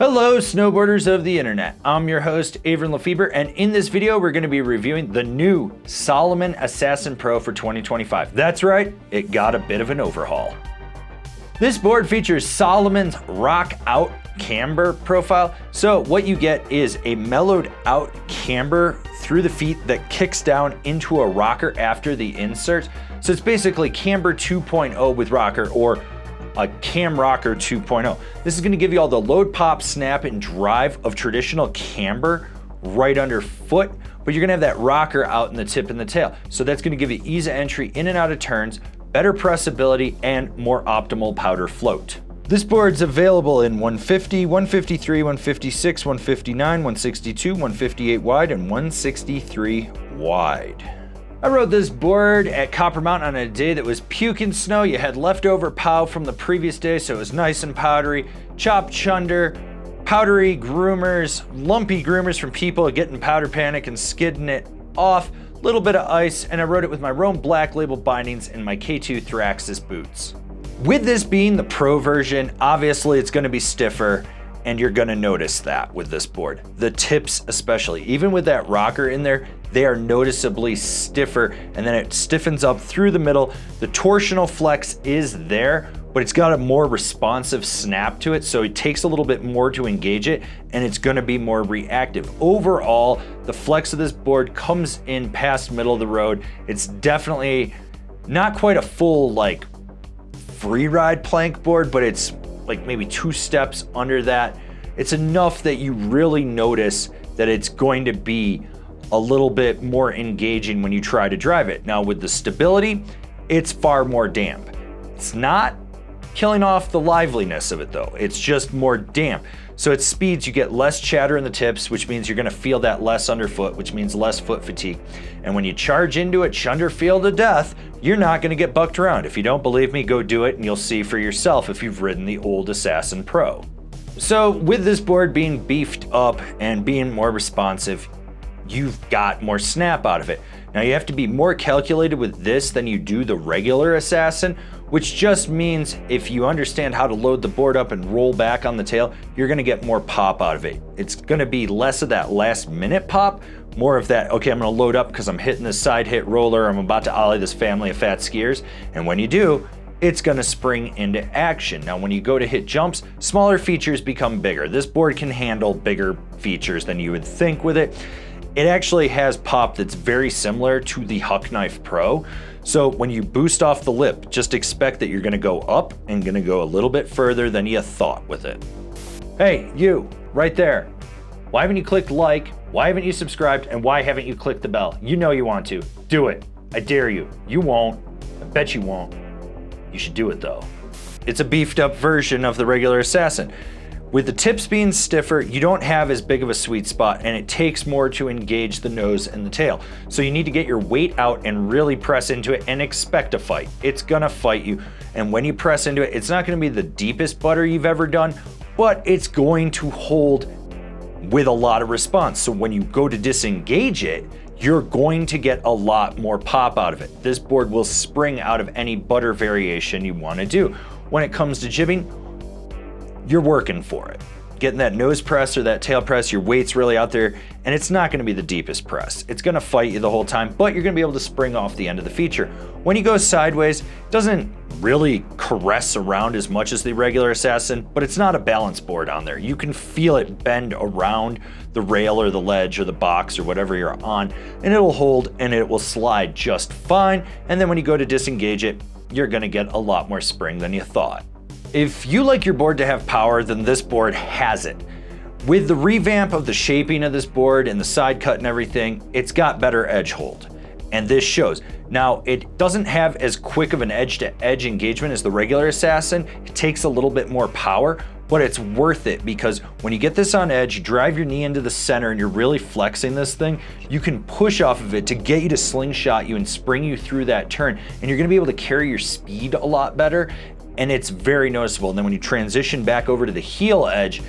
Hello, snowboarders of the internet. I'm your host, Avran LeFeber, and in this video, we're going to be reviewing the new Salomon Assassin Pro for 2025. That's right, it got a bit of an overhaul. This board features Salomon's rock out camber profile. So what you get is a mellowed out camber through the feet that kicks down into a rocker after the insert. So it's basically camber 2.0 with rocker, or a cam rocker 2.0. This is going to give you all the load, pop, snap, and drive of traditional camber right underfoot, but you're going to have that rocker out in the tip and the tail. So that's going to give you ease of entry in and out of turns, better pressability, and more optimal powder float. This board's available in 150, 153, 156, 159, 162, 158 wide, and 163 wide. I rode this board at Copper Mountain on a day that was puking snow. You had leftover pow from the previous day, so it was nice and powdery. Chopped chunder, powdery groomers, lumpy groomers from people getting powder panic and skidding it off. Little bit of ice, and I rode it with my Rome Black Label bindings and my K2 Thraxis boots. With this being the Pro version, obviously it's going to be stiffer, and you're going to notice that with this board. The tips especially, even with that rocker in there, they are noticeably stiffer, and then it stiffens up through the middle. The torsional flex is there, but it's got a more responsive snap to it, so it takes a little bit more to engage it, and it's going to be more reactive. Overall, the flex of this board comes in past middle of the road. It's definitely not quite a full like free ride plank board, but it's like maybe 2 steps under that. It's enough that you really notice that it's going to be a little bit more engaging when you try to drive it. Now with the stability, it's far more damp. It's not killing off the liveliness of it though. It's just more damp. So at speeds, you get less chatter in the tips, which means you're gonna feel that less underfoot, which means less foot fatigue. And when you charge into it, chunder feel to death, you're not gonna get bucked around. If you don't believe me, go do it and you'll see for yourself if you've ridden the old Assassin Pro. So with this board being beefed up and being more responsive, you've got more snap out of it. Now you have to be more calculated with this than you do the regular Assassin, which just means if you understand how to load the board up and roll back on the tail, you're gonna get more pop out of it. It's gonna be less of that last minute pop, more of that, okay, I'm gonna load up because I'm hitting this side hit roller, I'm about to ollie this family of fat skiers, and when you do, it's gonna spring into action. Now when you go to hit jumps, smaller features become bigger. This board can handle bigger features than you would think with it. It actually has pop that's very similar to the Huck Knife Pro. So when you boost off the lip, just expect that you're gonna go up and gonna go a little bit further than you thought with it. Hey, you, right there. Why haven't you clicked like? Why haven't you subscribed? And why haven't you clicked the bell? You know you want to. Do it. I dare you. You won't. I bet you won't. You should do it though. It's a beefed up version of the regular Assassin. With the tips being stiffer, you don't have as big of a sweet spot, and it takes more to engage the nose and the tail. So you need to get your weight out and really press into it and expect a fight. It's gonna fight you. And when you press into it, it's not gonna be the deepest butter you've ever done, but it's going to hold with a lot of response. So when you go to disengage it, you're going to get a lot more pop out of it. This board will spring out of any butter variation you wanna do. When it comes to jibbing, you're working for it. Getting that nose press or that tail press, your weight's really out there, and it's not gonna be the deepest press. It's gonna fight you the whole time, but you're gonna be able to spring off the end of the feature. When you go sideways, it doesn't really caress around as much as the regular Assassin, but it's not a balance board on there. You can feel it bend around the rail or the ledge or the box or whatever you're on, and it'll hold and it will slide just fine. And then when you go to disengage it, you're gonna get a lot more spring than you thought. If you like your board to have power, then this board has it. With the revamp of the shaping of this board and the side cut and everything, it's got better edge hold, and this shows. Now, it doesn't have as quick of an edge-to-edge engagement as the regular Assassin. It takes a little bit more power, but it's worth it because when you get this on edge, you drive your knee into the center and you're really flexing this thing, you can push off of it to get you to slingshot you and spring you through that turn, and you're gonna be able to carry your speed a lot better, and it's very noticeable. And then when you transition back over to the heel edge,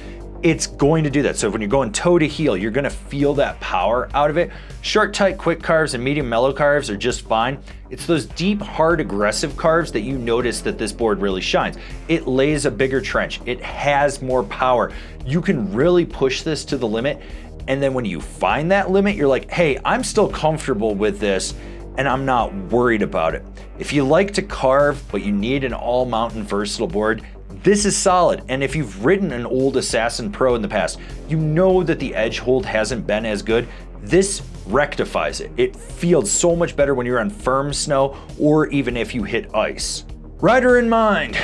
it's going to do that. So when you're going toe to heel, you're gonna feel that power out of it. Short, tight, quick carves and medium mellow carves are just fine. It's those deep, hard, aggressive carves that you notice that this board really shines. It lays a bigger trench. It has more power. You can really push this to the limit. And then when you find that limit, you're like, hey, I'm still comfortable with this and I'm not worried about it. If you like to carve, but you need an all mountain versatile board, this is solid. And if you've ridden an old Assassin Pro in the past, you know that the edge hold hasn't been as good. This rectifies it. It feels so much better when you're on firm snow or even if you hit ice. Rider in mind.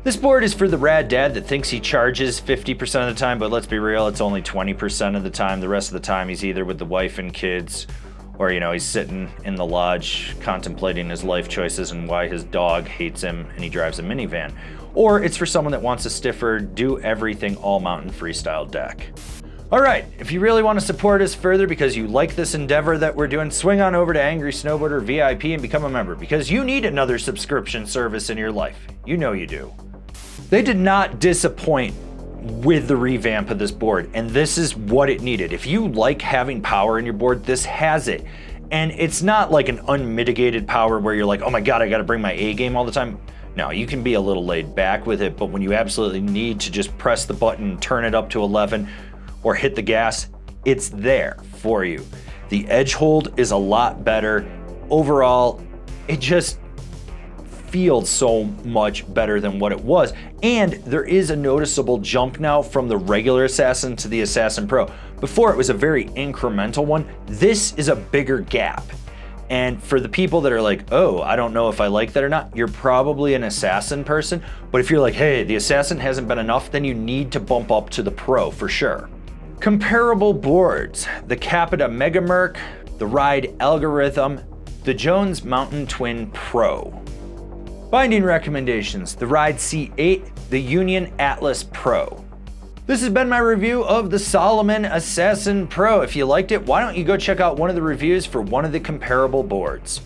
This board is for the rad dad that thinks he charges 50% of the time, but let's be real, it's only 20% of the time. The rest of the time he's either with the wife and kids, or he's sitting in the lodge contemplating his life choices and why his dog hates him and he drives a minivan. Or it's for someone that wants a stiffer, do everything all mountain freestyle deck. All right, if you really want to support us further because you like this endeavor that we're doing, swing on over to Angry Snowboarder VIP and become a member because you need another subscription service in your life. You know you do. They did not disappoint with the revamp of this board, and this is what it needed. If you like having power in your board, this has it. And it's not like an unmitigated power where you're like, oh my God, I gotta bring my A game all the time. No, you can be a little laid back with it, but when you absolutely need to just press the button, turn it up to 11, or hit the gas, it's there for you. The edge hold is a lot better. Overall, it just feels so much better than what it was. And there is a noticeable jump now from the regular Assassin to the Assassin Pro. Before it was a very incremental one. This is a bigger gap. And for the people that are like, oh, I don't know if I like that or not, you're probably an Assassin person. But if you're like, hey, the Assassin hasn't been enough, then you need to bump up to the Pro for sure. Comparable boards, the Capita Mega Merc, the Ride Algorhythm, the Jones Mountain Twin Pro. Binding recommendations, the Ride C8, the Union Atlas Pro. This has been my review of the Salomon Assassin Pro. If you liked it, why don't you go check out one of the reviews for one of the comparable boards.